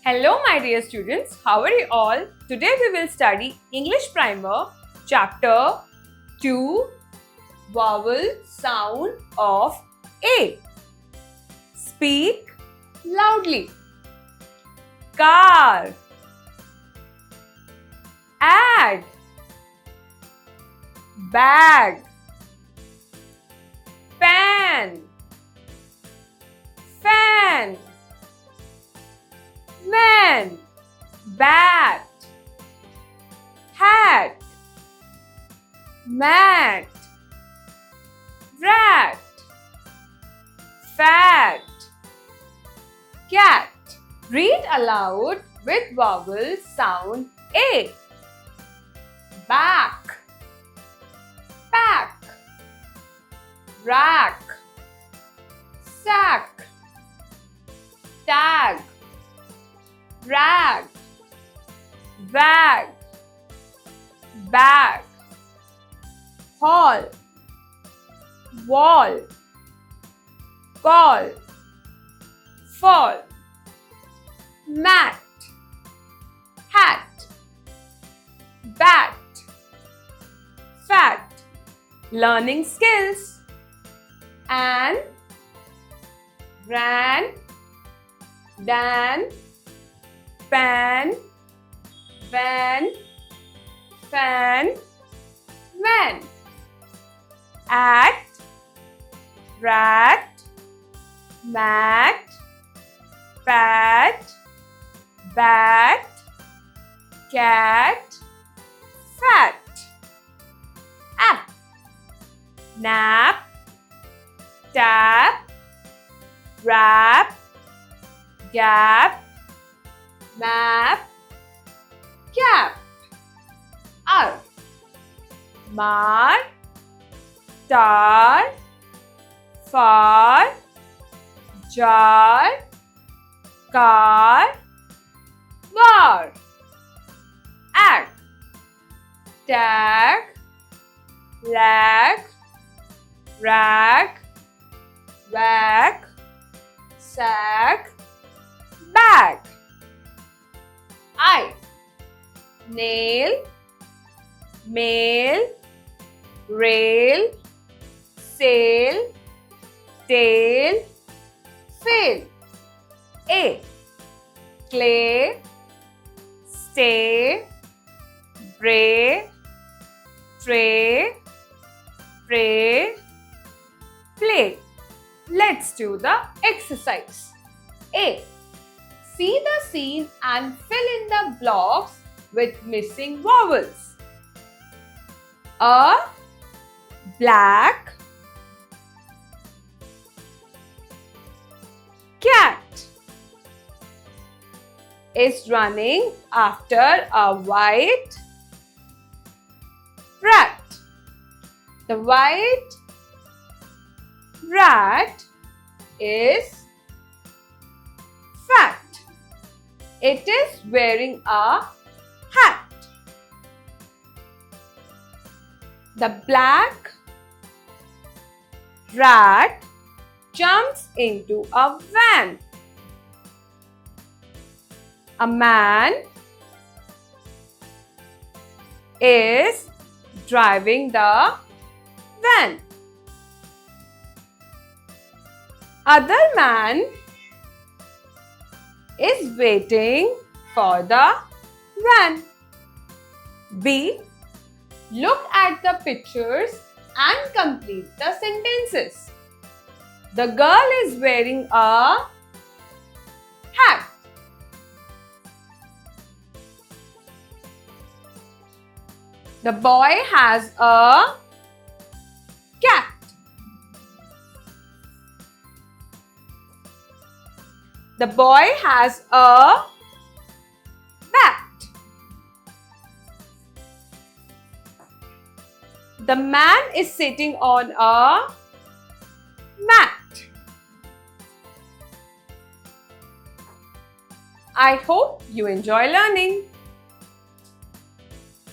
Hello my dear students, how are you all? Today we will study English Primer Chapter 2 Vowel Sound of A. Speak loudly. Car, add, bag, pan, fan, man, bat, hat, mat, rat, fat, cat. Read aloud with vowel sound A. Back, pack, rack, sack, tag, rag, bag, bag, hall, wall, call, fall, mat, hat, bat, fat. Learning skills. And, ran, dan, pan, van, fan, van. At, rat, mat, pat, bat, cat, fat. App, nap, tap, wrap, gap, map, cap. R, mar, tar, far, jar, car, war. Ag, tag, lag, rag, wag, sag, bag. I, nail, mail, rail, sail, tail, fail. A, clay, stay, bray, tray, pray, play. Let's do the exercise. A. See the scene and fill in the blocks with missing vowels. A black cat is running after a white rat. The white rat is fat. It is wearing a hat. The black rat jumps into a van. A man is driving the van. Other man is waiting for the van. B. Look at the pictures and complete the sentences. The girl is wearing a hat. The boy has a cat. The boy has a bat. The man is sitting on a mat. I hope you enjoy learning.